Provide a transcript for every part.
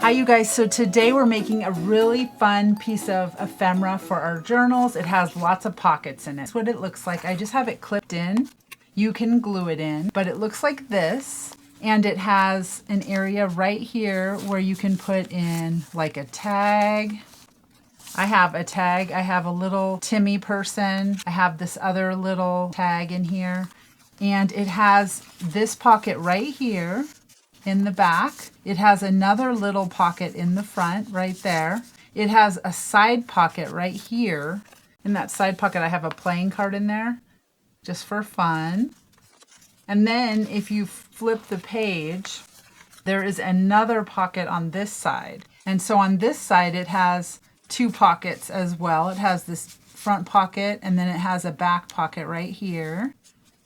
Hi you guys, so today we're making a really fun piece of ephemera for our journals. It has lots of pockets in it. That's what it looks like. I just have it clipped in. You can glue it in, but it looks like this. And it has an area right here where you can put in like a tag. I have a tag. I have a little Timmy person. I have this other little tag in here. And it has this pocket right here in the back. It has another little pocket in the front right there. It has a side pocket right here. In that side pocket, I have a playing card in there just for fun. And then if you flip the page, there is another pocket on this side. And so on this side, it has two pockets as well. It has this front pocket and then it has a back pocket right here.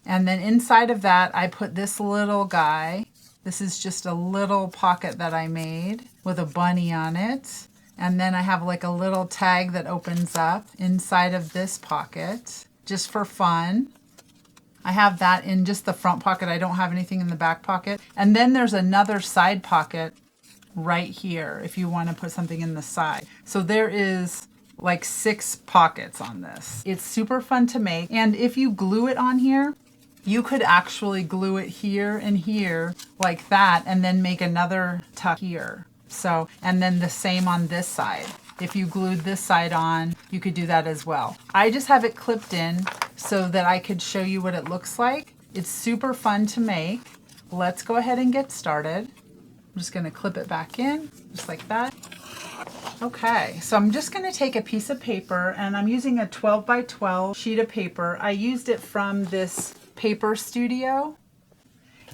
And then inside of that, I put this little guy. This is just a little pocket that I made with a bunny on it. And then I have like a little tag that opens up inside of this pocket just for fun. I have that in just the front pocket. I don't have anything in the back pocket. And then there's another side pocket right here if you want to put something in the side. So there is like 6 pockets on this. It's super fun to make. And if you glue it on here, you could actually glue it here and here like that and then make another tuck here. So, and then the same on this side. If you glued this side on, you could do that as well. I just have it clipped in so that I could show you what it looks like. It's super fun to make. Let's go ahead and get started. I'm just gonna clip it back in, just like that. Okay, so I'm just gonna take a piece of paper and I'm using a 12 by 12 sheet of paper. I used it from this Paper Studio.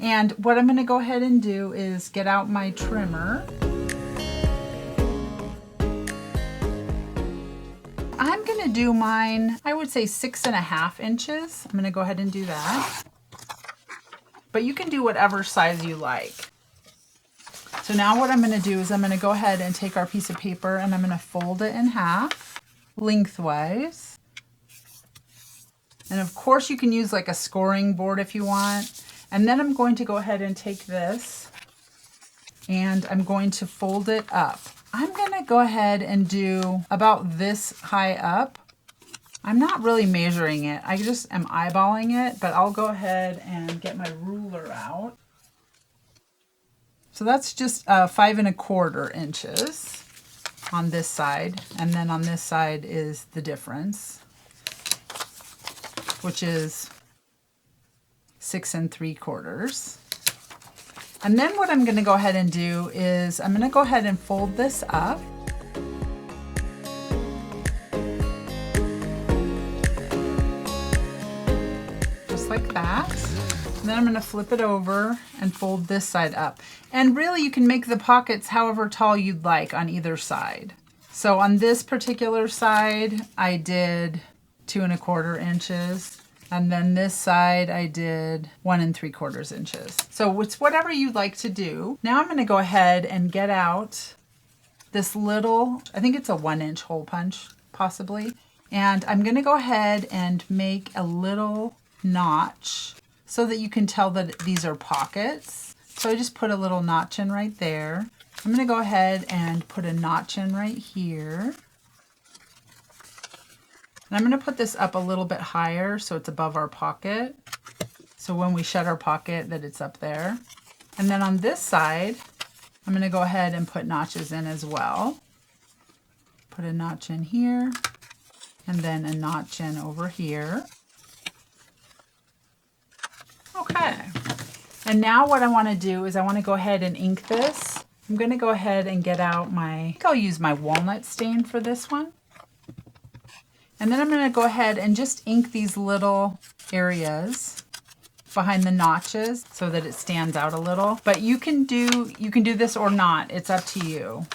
And what I'm going to go ahead and do is get out my trimmer. I'm going to do mine, I would say 6.5 inches. I'm going to go ahead and do that. But you can do whatever size you like. So now what I'm going to do is I'm going to go ahead and take our piece of paper and I'm going to fold it in half lengthwise. And of course you can use like a scoring board if you want. And then I'm going to go ahead and take this and I'm going to fold it up. I'm going to go ahead and do about this high up. I'm not really measuring it. I just am eyeballing it, but I'll go ahead and get my ruler out. So that's just 5.25 inches on this side. And then on this side is the difference, which is 6 3/4. And then what I'm going to go ahead and do is I'm going to go ahead and fold this up. Just like that. And then I'm going to flip it over and fold this side up. And really you can make the pockets however tall you'd like on either side. So on this particular side, I did 2.25 inches. And then this side I did 1 3/4 inches. So it's whatever you'd like to do. Now I'm going to go ahead and get out this little, I think it's a 1-inch hole punch possibly. And I'm going to go ahead and make a little notch so that you can tell that these are pockets. So I just put a little notch in right there. I'm going to go ahead and put a notch in right here. And I'm going to put this up a little bit higher so it's above our pocket. So when we shut our pocket that it's up there. And then on this side, I'm going to go ahead and put notches in as well. Put a notch in here and then a notch in over here. Okay. And now what I want to do is I want to go ahead and ink this. I'm going to go ahead and get out I think I'll use my walnut stain for this one. And then I'm going to go ahead and just ink these little areas behind the notches so that it stands out a little. But you can do this or not. It's up to you.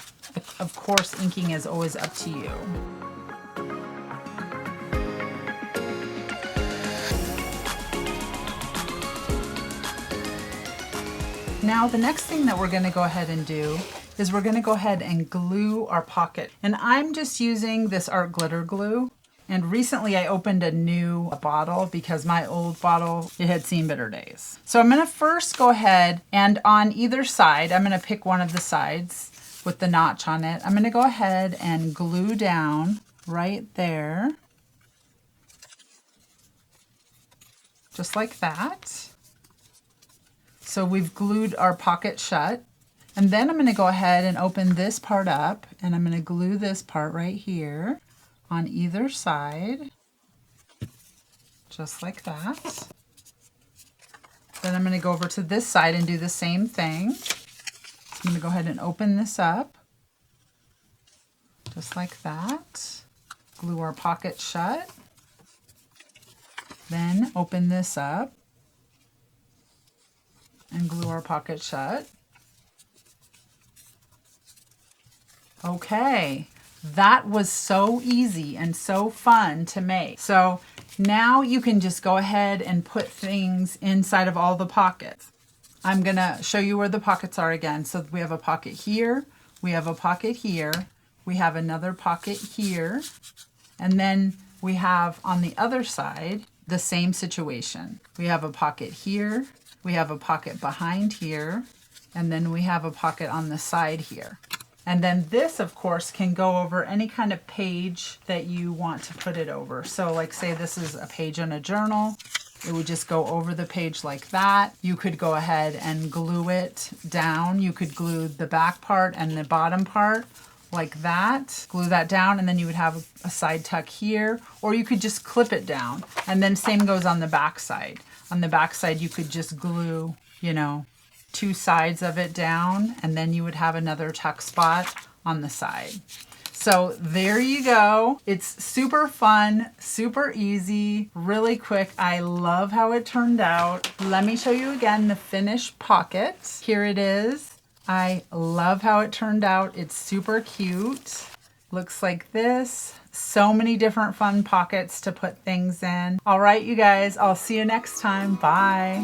Of course, inking is always up to you. Now the next thing that we're going to go ahead and do is we're going to go ahead and glue our pocket. And I'm just using this art glitter glue. And recently I opened a new bottle because my old bottle, it had seen better days. So I'm going to first go ahead and on either side, I'm going to pick one of the sides. with the notch on it. I'm going to go ahead and glue down right there, just like that. So we've glued our pocket shut. And then I'm going to go ahead and open this part up, and I'm going to glue this part right here on either side, just like that. Then I'm going to go over to this side and do the same thing. So I'm going to go ahead and open this up, just like that. Glue our pocket shut. Then open this up and glue our pocket shut. Okay, that was so easy and so fun to make. So now you can just go ahead and put things inside of all the pockets. I'm gonna show you where the pockets are again. So we have a pocket here, we have a pocket here, we have another pocket here, and then we have on the other side the same situation. We have a pocket here, we have a pocket behind here, and then we have a pocket on the side here. And then this, of course, can go over any kind of page that you want to put it over. So like say this is a page in a journal, it would just go over the page like that. You could go ahead and glue it down. You could glue the back part and the bottom part like that. Glue that down, and then you would have a side tuck here, or you could just clip it down. And then same goes on the back side. On the back side, you could just glue, you know, two sides of it down, and then you would have another tuck spot on the side. So there you go. It's super fun, super easy, really quick. I love how it turned out. Let me show you again the finished pocket. Here it is. I love how it turned out. It's super cute. Looks like this. So many different fun pockets to put things in. All right, you guys, I'll see you next time. Bye.